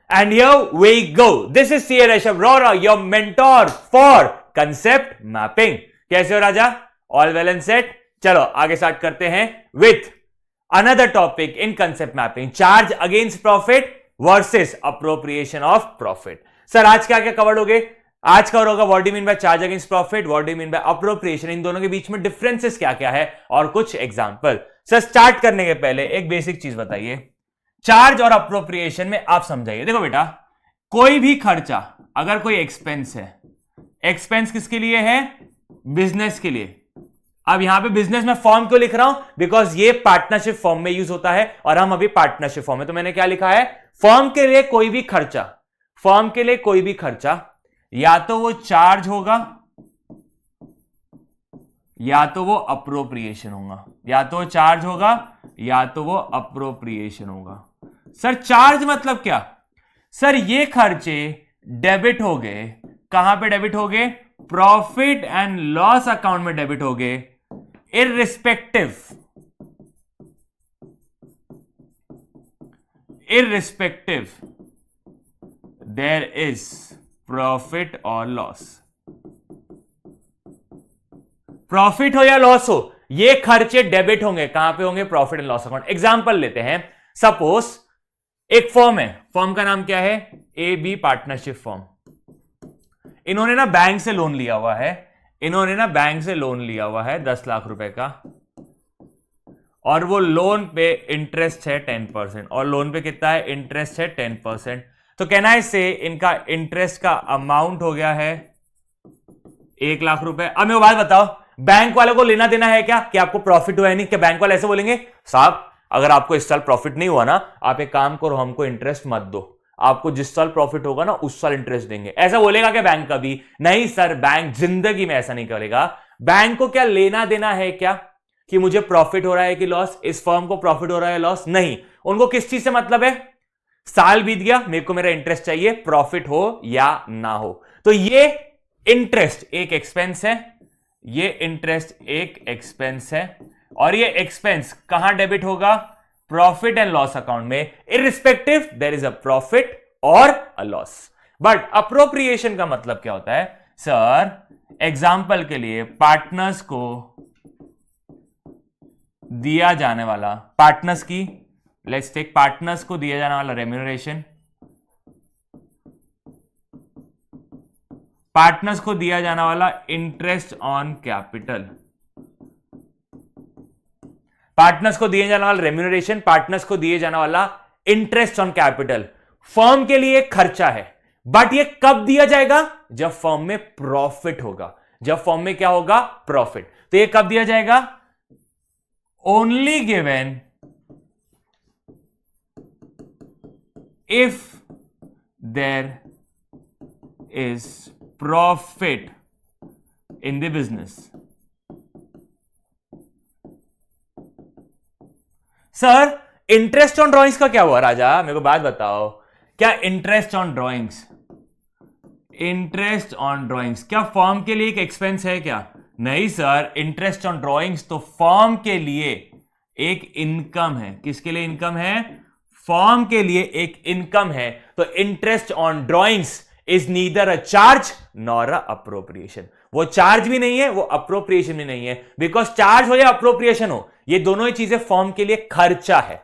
And here we go. This is CA Rishabh Rora, your mentor for concept mapping. कैसे हो राजा? All well and set? चलो आगे start करते हैं with another topic in concept mapping. Charge against profit versus appropriation of profit. Sir आज क्या क्या cover हो गए? आज कवर होगा what do mean by charge against profit, what do mean by appropriation, इन दोनों के बीच में डिफरेंसेस क्या क्या है और कुछ एग्जांपल. सर स्टार्ट करने के पहले एक बेसिक चीज बताइए. चार्ज और अप्रोप्रिएशन में आप समझाइए. देखो बेटा, कोई भी खर्चा, अगर कोई एक्सपेंस है, एक्सपेंस किसके लिए है? बिजनेस के लिए. अब यहां पे बिजनेस में फॉर्म क्यों लिख रहा हूं? बिकॉज ये पार्टनरशिप फॉर्म में यूज होता है और हम अभी पार्टनरशिप फॉर्म में. तो मैंने क्या लिखा है? फॉर्म के लिए कोई भी खर्चा, फॉर्म के लिए कोई भी खर्चा या तो वो चार्ज होगा या तो वो अप्रोप्रिएशन होगा, या तो वो चार्ज होगा या तो वो अप्रोप्रिएशन होगा. सर चार्ज मतलब क्या? सर ये खर्चे डेबिट हो गए. कहां पे डेबिट हो गए? प्रॉफिट एंड लॉस अकाउंट में डेबिट हो गए. irrespective there is प्रॉफिट और लॉस. प्रॉफिट हो या लॉस हो, ये खर्चे डेबिट होंगे. कहां पे होंगे? Profit and loss account. Example लेते हैं. सपोज एक फर्म है, फर्म का नाम क्या है? A B partnership firm. इन्होंने ना बैंक से लोन लिया हुआ है, इन्होंने ना बैंक से लोन लिया हुआ है 10 लाख रुपए का, और वो लोन पे इंटरेस्ट है 10%. और लोन पे कितना है? इंटरेस्ट है 10%. तो कहना है इससे इनका इंटरेस्ट का अमाउंट हो गया है 1 लाख रुपए. अब मेरे को बात बताओ, बैंक वालों को लेना देना है क्या कि आपको प्रॉफिट हुआ है नहीं? क्या बैंक वाले ऐसे बोलेंगे, साहब अगर आपको इस साल प्रॉफिट नहीं हुआ ना, आप एक काम करो, हमको इंटरेस्ट मत दो, आपको जिस साल प्रॉफिट होगा ना उस साल इंटरेस्ट देंगे. ऐसा बोलेगा क्या बैंक कभी? नहीं सर, बैंक जिंदगी में ऐसा नहीं करेगा. बैंक को क्या लेना देना है क्या कि मुझे प्रॉफिट हो रहा है कि लॉस, इस फर्म को प्रॉफिट हो रहा है लॉस? नहीं. उनको किस चीज से मतलब है? साल बीत गया, मेरे को मेरा इंटरेस्ट चाहिए, प्रॉफिट हो या ना हो. तो ये इंटरेस्ट एक एक्सपेंस है, ये इंटरेस्ट एक एक्सपेंस है, और ये एक्सपेंस कहां डेबिट होगा? प्रॉफिट एंड लॉस अकाउंट में. Irrespective there is a profit और अ लॉस. बट अप्रोप्रिएशन का मतलब क्या होता है? सर एग्जांपल के लिए पार्टनर्स को दिया जाने वाला, पार्टनर्स की, लेट्स टेक पार्टनर्स को दिया जाने वाला रेम्यूनरेशन, पार्टनर्स को दिया जाने वाला इंटरेस्ट ऑन कैपिटल, पार्टनर्स को दिए जाने वाला रेम्यूनरेशन, पार्टनर्स को दिए जाने वाला इंटरेस्ट ऑन कैपिटल, फर्म के लिए खर्चा है. बट ये कब दिया जाएगा? जब फर्म में प्रॉफिट होगा. जब फर्म में क्या होगा? प्रॉफिट. तो ये कब दिया जाएगा? Only given if there is profit in the business. Sir interest on drawings का क्या हुआ राजा? मेरे को बात बताओ, क्या interest on drawings, interest on drawings क्या फर्म के लिए एक एक्सपेंस है क्या? नहीं सर, इंटरेस्ट ऑन ड्रॉइंग्स तो फर्म के लिए एक इनकम है. किसके लिए इनकम है? फर्म के लिए एक इनकम है. तो interest on drawings is neither a charge nor a appropriation. वो चार्ज भी नहीं है, वो अप्रोप्रिएशन भी नहीं है. बिकॉज चार्ज हो या अप्रोप्रिएशन हो, ये दोनों ही चीजें फर्म के लिए खर्चा है.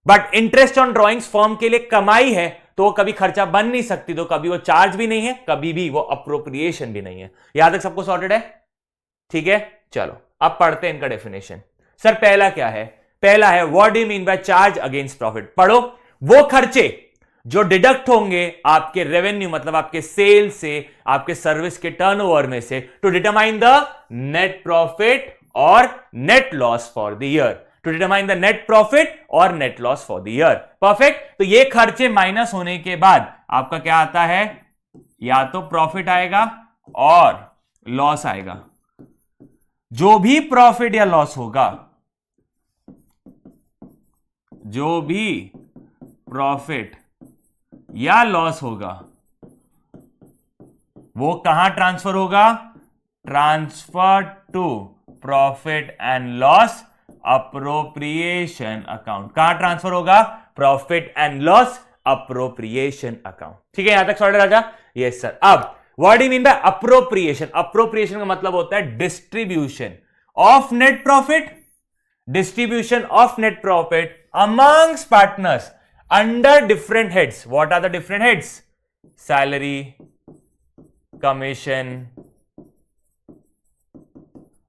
But interest on drawings firm के लिए कमाई है, तो वो कभी खर्चा बन नहीं सकती. तो कभी वो चार्ज भी नहीं है, कभी भी वो अप्रोप्रिएशन भी नहीं है. यहां तक सबको सॉर्टेड है? ठीक है, चलो अब पढ़ते हैं इनका डेफिनेशन. सर पहला क्या है? पहला है what do you mean by charge against profit. पढ़ो, वो खर्चे जो डिडक्ट होंगे आपके रेवेन्यू, मतलब आपके सेल से, आपके सर्विस के टर्नओवर में से, to determine the net profit और net loss for the year. To determine the net profit और net loss for the year. Perfect. तो ये खर्चे माइनस होने के बाद आपका क्या आता है? या तो प्रॉफिट आएगा और लॉस आएगा. जो भी प्रॉफिट या लॉस होगा, जो भी प्रॉफिट या लॉस होगा, वो कहां ट्रांसफर होगा? Transfer to profit and loss appropriation account. कहां ट्रांसफर होगा? Profit and loss appropriation account. ठीक है, यहां तक सॉर्टेड राजा? Yes sir. अब what do you mean by appropriation? Appropriation का मतलब होता है distribution of net profit, distribution of net profit amongst partners under different heads. What are the different heads? Salary, commission,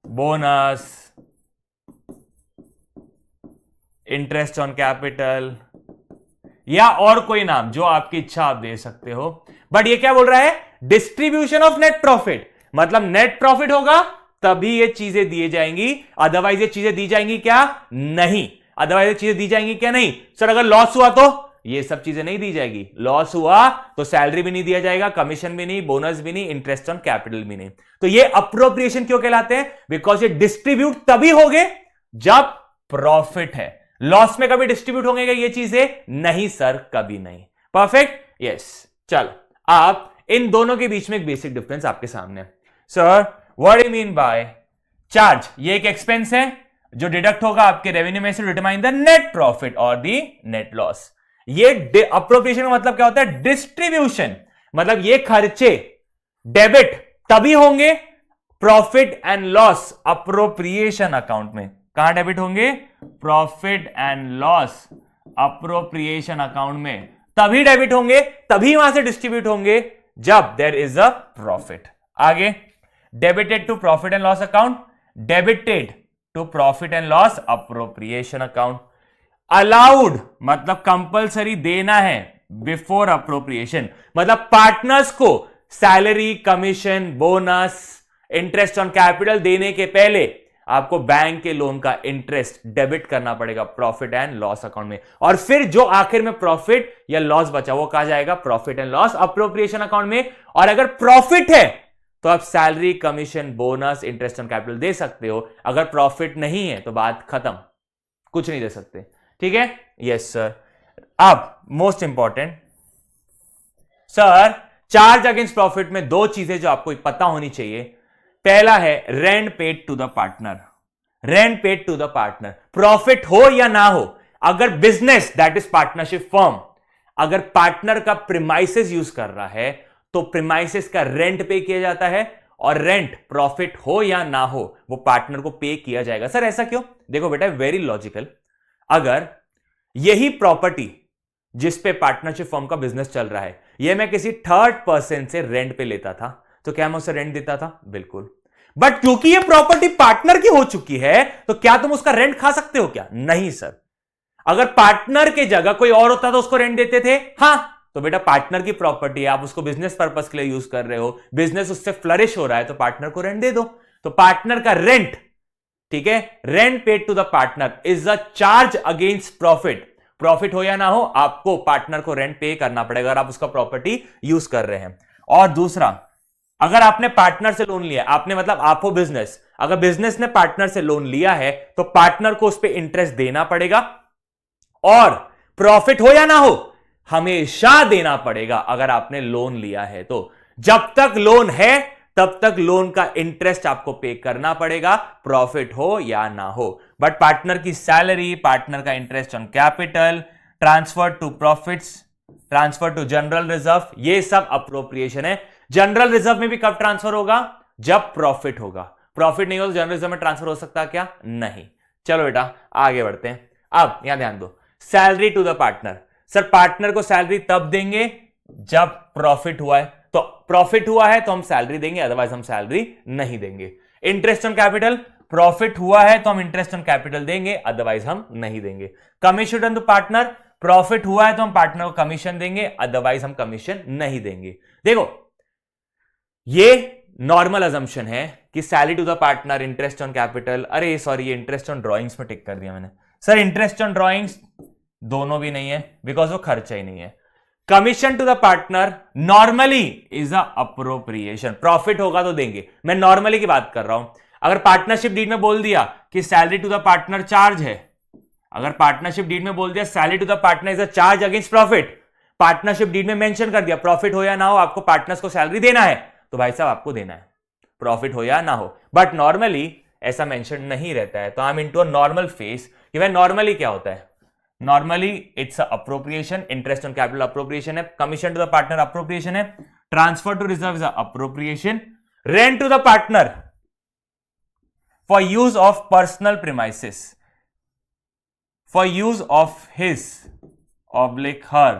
bonus, interest on capital, या और कोई नाम जो आपकी इच्छा आप दे सकते हो। बट ये क्या बोल रहा है? डिस्ट्रीब्यूशन ऑफ नेट प्रॉफिट, मतलब नेट प्रॉफिट होगा तभी ये चीजें दी जाएंगी, अदरवाइज ये चीजें दी जाएंगी क्या? नहीं। अदरवाइज ये चीजें दी जाएंगी क्या? नहीं। सर अगर लॉस हुआ तो ये सब चीजें नहीं दी जाएगी। लॉस हुआ तो सैलरी भी नहीं दिया जाएगा, कमीशन भी नहीं, बोनस भी नहीं, इंटरेस्ट ऑन कैपिटल भी नहीं। तो ये अप्रोप्रिएशन क्यों कहलाते हैं? बिकॉज ये डिस्ट्रीब्यूट तभी होंगे जब प्रॉफिट है। लॉस में कभी डिस्ट्रीब्यूट होंगे क्या ये चीजें? नहीं सर, कभी नहीं। Perfect, yes. चलो, आप इन दोनों के बीच में एक बेसिक डिफरेंस आपके सामने। Sir what do you mean by charge? ये एक एक्सपेंस है जो डिडक्ट होगा आपके रेवेन्यू में से, डिटरमाइन द नेट प्रॉफिट और द नेट लॉस। ये अप्रोप्रिएशन का मतलब क्या होता है? डिस्ट्रीब्यूशन, मतलब ये खर्चे डेबिट तभी होंगे profit and loss appropriation account में। कहां डेबिट होंगे? Profit and loss appropriation account में तभी डेबिट होंगे, तभी वहां से डिस्ट्रीब्यूट होंगे जब देयर इज अ प्रॉफिट। आगे, debited to profit and loss account, debited to profit and loss appropriation account. Allowed मतलब कंपल्सरी देना है बिफोर अप्रोप्रिएशन, मतलब पार्टनर्स को salary, commission, bonus, interest on capital देने के पहले आपको बैंक के लोन का इंटरेस्ट डेबिट करना पड़ेगा प्रॉफिट एंड लॉस अकाउंट में, और फिर जो आखिर में प्रॉफिट या लॉस बचा वो कहा जाएगा profit and loss appropriation account में। और अगर प्रॉफिट है तो आप salary, commission, bonus, interest on capital दे सकते हो। अगर प्रॉफिट नहीं है तो बात खत्म, कुछ नहीं दे सकते। ठीक है, यस सर। अब most important sir, charge against profit में दो चीजें जो आपको पता होनी चाहिए। पहला है rent paid to the partner. Rent paid to the partner, profit हो या ना हो, अगर business that is partnership firm अगर पार्टनर का प्रीमाइसेस यूज कर रहा है तो प्रीमाइसेस का रेंट पे किया जाता है, और रेंट प्रॉफिट हो या ना हो वो पार्टनर को पे किया जाएगा। सर ऐसा क्यों? देखो बेटा, वेरी लॉजिकल। अगर यही प्रॉपर्टी जिस पे पार्टनरशिप फर्म का बिजनेस चल रहा है ये मैं किसी थर्ड पर्सन से रेंट पे लेता था तो क्या मैं उसे रेंट देता था? बिल्कुल। बट क्योंकि ये प्रॉपर्टी पार्टनर की हो चुकी है तो क्या तुम उसका रेंट खा सकते हो क्या? नहीं सर। अगर पार्टनर की जगह कोई और होता तो उसको रेंट देते थे? हां। तो बेटा पार्टनर की प्रॉपर्टी है, आप उसको बिजनेस पर्पस के लिए यूज कर रहे हो, बिजनेस उससे फ्लरिश हो रहा है तो पार्टनर को रेंट दे दो। तो पार्टनर का रेंट, ठीक है, rent paid to the partner is a charge against profit. Profit हो या ना हो आपको पार्टनर को रेंट पे करना पड़ेगा अगर आप उसका प्रॉपर्टी यूज कर रहे हैं। और दूसरा, अगर आपने पार्टनर से लोन लिया, आपने मतलब आप हो बिजनेस, अगर बिजनेस ने पार्टनर से लोन लिया है तो पार्टनर को उस पर इंटरेस्ट देना पड़ेगा, और प्रॉफिट हो या ना हो हमेशा देना पड़ेगा अगर आपने लोन लिया है तो। जब तक लोन है तब तक लोन का इंटरेस्ट आपको पे करना पड़ेगा, प्रॉफिट हो या ना हो। बट पार्टनर की सैलरी, पार्टनर का interest on capital, transfer to profits, transfer to general reserve, ये सब अप्रोप्रिएशन है। जनरल रिजर्व में भी कब ट्रांसफर होगा? जब प्रॉफिट होगा। प्रॉफिट नहीं हो तो जनरल रिजर्व में ट्रांसफर हो सकता क्या? नहीं। चलो बेटा आगे बढ़ते हैं। अब यहां ध्यान दो, salary to the partner. Sir partner को सैलरी तब देंगे जब प्रॉफिट हुआ है, तो प्रॉफिट हुआ है तो हम सैलरी देंगे, अदरवाइज हम सैलरी नहीं देंगे। इंटरेस्ट ऑन कैपिटल, प्रॉफिट हुआ है तो हम इंटरेस्ट ऑन कैपिटल देंगे, अदरवाइज हम नहीं देंगे। कमीशन टू पार्टनर, प्रॉफिट हुआ है तो हम पार्टनर को कमीशन देंगे, अदरवाइज हम कमीशन नहीं देंगे। देखो ये नॉर्मल अजम्पशन है कि salary to the partner, interest on capital, अरे सॉरी ये इंटरेस्ट ऑन ड्रॉइंग्स में टिक कर दिया मैंने। सर इंटरेस्ट ऑन ड्रॉइंग्स दोनों भी नहीं है बिकॉज वो खर्चा ही नहीं है। Commission to the partner normally is a appropriation, profit होगा तो देंगे, मैं नॉर्मली की बात कर रहा हूं। अगर पार्टनरशिप डीड में बोल दिया कि salary to the partner charge है, अगर पार्टनरशिप डीड में बोल दिया salary to the partner is a charge against profit, partnership deed में मेंशन कर दिया प्रॉफिट हो या ना हो आपको पार्टनर्स को सैलरी देना है, तो भाई साहब आपको देना है, प्रॉफिट हो या ना हो। बट नॉर्मली ऐसा मेंशन नहीं रहता है, तो I am into a normal phase कि भाई नॉर्मली क्या होता है, normally it's appropriation, interest on capital appropriation है, commission to the partner appropriation है, transfer to reserve is appropriation, rent to the partner for use of personal premises for use of his oblique her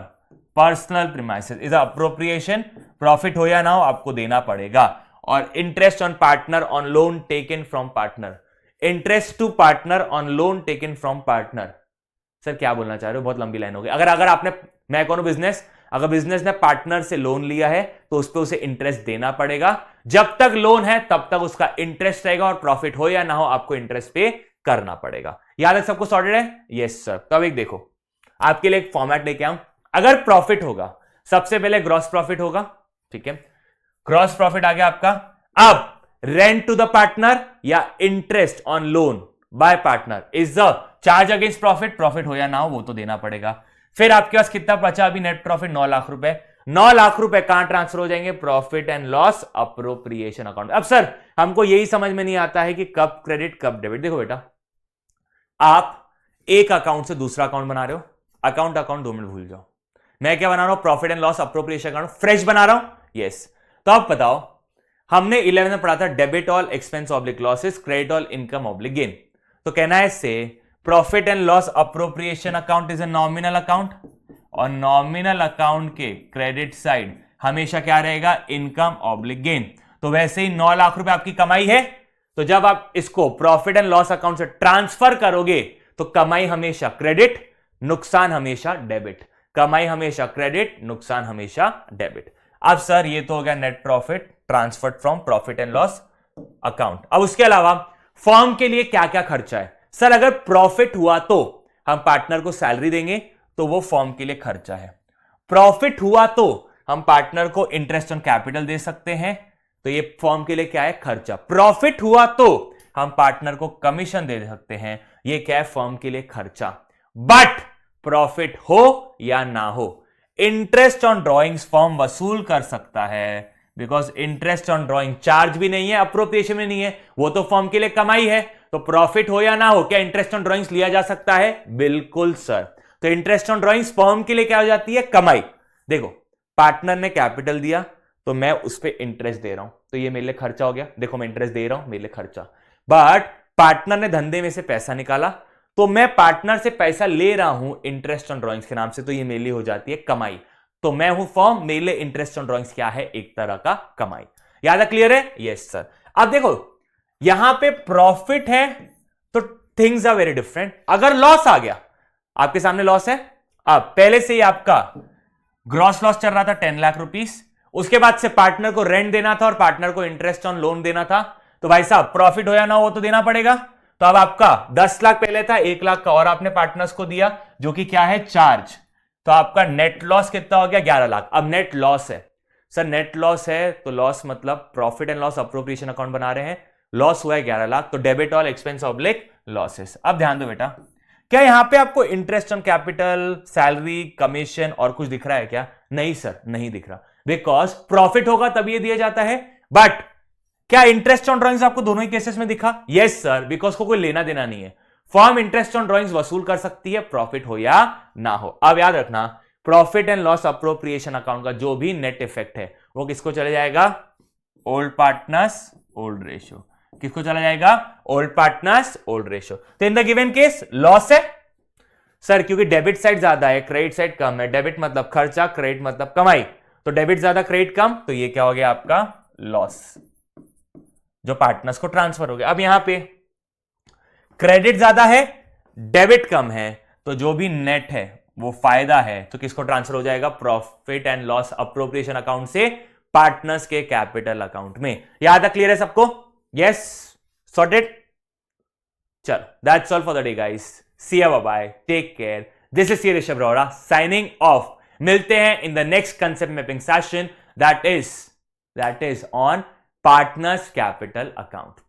personal premises is appropriation, profit हो या ना हो आपको देना पड़ेगा। और interest on partner on loan taken from partner, interest to partner on loan taken from partner. Sir क्या बोलना चाह रहे हो, बहुत लंबी लाइन हो गई। अगर आपने, मैं कौन बिजनेस, अगर बिजनेस ने पार्टनर से लोन लिया है तो उस पर उसे इंटरेस्ट देना पड़ेगा, जब तक लोन है तब तक उसका इंटरेस्ट रहेगा, और प्रॉफिट हो या ना हो आपको इंटरेस्ट पे करना पड़ेगा। याद है, सबको सॉर्टेड है? Yes sir. तब एक देखो, आपके लिए एक फॉर्मेट लेके आऊं। अगर प्रॉफिट होगा, सबसे पहले ग्रॉस प्रॉफिट होगा, ठीक है, ग्रॉस प्रॉफिट आ गया आपका। अब रेंट टू द पार्टनर या interest on loan by partner is the charge against profit, profit हो या ना हो वो तो देना पड़ेगा। फिर आपके पास कितना बचा अभी नेट प्रॉफिट? 9 लाख रुपए। 9 लाख रुपए कहां ट्रांसफर हो जाएंगे? Profit and loss appropriation account. अब सर हमको यही समझ में नहीं आता है कि कब क्रेडिट कब डेबिट। देखो बेटा, आप एक अकाउंट से दूसरा अकाउंट बना रहे हो, अकाउंट 2 मिनट भूल जाओ। मैं क्या बना रहा हूं? Profit and loss appropriation account fresh बना रहा हूं। यस, तो आप बताओ, हमने 11 में पढ़ा था debit all expense oblique losses, credit all income oblique gain. तो कहना है इससे profit and loss appropriation account is a nominal account, और नॉमिनल अकाउंट के क्रेडिट साइड हमेशा क्या रहेगा? Income oblique gain. तो वैसे ही 9 लाख रुपए आपकी कमाई है, तो जब आप इसको प्रॉफिट एंड लॉस अकाउंट से ट्रांसफर करोगे तो कमाई हमेशा क्रेडिट, नुकसान हमेशा डेबिट, कमाई हमेशा क्रेडिट, नुकसान हमेशा डेबिट। अब सर ये तो हो गया net profit transferred from profit and loss account. अब उसके अलावा फर्म के लिए क्या क्या खर्चा है? सर अगर प्रॉफिट हुआ तो हम पार्टनर को सैलरी देंगे, तो वो फर्म के लिए खर्चा है। प्रॉफिट हुआ तो हम पार्टनर को इंटरेस्ट ऑन कैपिटल दे सकते हैं, तो ये फर्म के लिए क्या है? खर्चा। प्रॉफिट हुआ तो हम पार्टनर को कमीशन दे सकते हैं, ये क्या है? फर्म के लिए खर्चा। बट प्रॉफिट हो या ना हो, इंटरेस्ट ऑन ड्रॉइंग्स फर्म वसूल कर सकता है, because interest on drawing charge भी नहीं है, अप्रोप्रिएशन में नहीं है, वो तो फर्म के लिए कमाई है। तो प्रॉफिट हो या ना हो, क्या इंटरेस्ट ऑन ड्रॉइंग्स लिया जा सकता है? बिल्कुल सर। तो इंटरेस्ट ऑन ड्रॉइंग्स फर्म के लिए क्या हो जाती है? कमाई। देखो, पार्टनर ने कैपिटल दिया तो मैं उस पर इंटरेस्ट दे रहा हूं, तो ये मेरे लिए खर्चा हो गया। देखो मैं इंटरेस्ट दे रहा हूं, मेरे लिए खर्चा। बट पार्टनर ने धंधे में से पैसा निकाला, तो मैं पार्टनर से पैसा ले रहा हूं इंटरेस्ट ऑन ड्रॉइंग्स के नाम से, तो ये मेरे लिए हो जाती है कमाई। तो मैं हूं फर्म, मेरे लिए इंटरेस्ट ऑन ड्रॉइंग्स क्या है? एक तरह का कमाई। याद है? क्लियर है? Yes sir. अब देखो यहां पे प्रॉफिट है तो थिंग्स आर वेरी डिफरेंट। अगर लॉस आ गया, आपके सामने लॉस है, अब पहले से ही आपका ग्रॉस लॉस चल रहा था 10 लाख रुपीस, उसके बाद से पार्टनर को रेंट देना था और पार्टनर को इंटरेस्ट ऑन लोन देना था, तो भाई साहब प्रॉफिट हो या ना हो तो देना पड़ेगा। तो अब आपका 10 लाख पहले था, 1 लाख का और आपने पार्टनर्स को दिया, जो कि क्या है? चार्ज। तो आपका नेट लॉस कितना हो गया? 11 लाख। अब नेट लॉस है सर, नेट लॉस है तो लॉस मतलब profit and loss appropriation account बना रहे हैं, लॉस हुआ है 11 लाख, तो debit all expense oblique losses. अब ध्यान दो बेटा, क्या यहां पे आपको interest on capital, salary, commission और कुछ दिख रहा है क्या? नहीं सर, नहीं दिख रहा, बिकॉज प्रॉफिट होगा तब ये दिया जाता है। बट क्या इंटरेस्ट ऑन ड्रॉइंग्स आपको दोनों ही केसेस में दिखा? यस सर, बिकॉज को कोई लेना देना नहीं है। फर्म इंटरेस्ट ऑन ड्रॉइंग्स वसूल कर सकती है, प्रॉफिट हो या ना हो। अब याद रखना, profit and loss appropriation account का जो भी नेट इफेक्ट है वो किसको चले जाएगा? Old partners old ratio. किसको चला जाएगा? Old partners old ratio. तो in the given case loss है सर, क्योंकि डेबिट साइड ज्यादा है, क्रेडिट साइड कम है। डेबिट मतलब खर्चा, क्रेडिट मतलब कमाई, तो डेबिट ज्यादा क्रेडिट कम, तो ये क्या हो गया आपका? लॉस, जो पार्टनर्स को ट्रांसफर हो गया। अब यहां पे क्रेडिट ज्यादा है, डेबिट कम है, तो जो भी नेट है वो फायदा है, तो किसको ट्रांसफर हो जाएगा? Profit and loss appropriation account से पार्टनर्स के कैपिटल अकाउंट में। याद है? क्लियर है सबको? Yes, sorted. चलो, that's all for the day guys. See you, bye bye, take care. This is Rishabh Rohra signing off. मिलते हैं in the next concept mapping session, that is on partners capital account.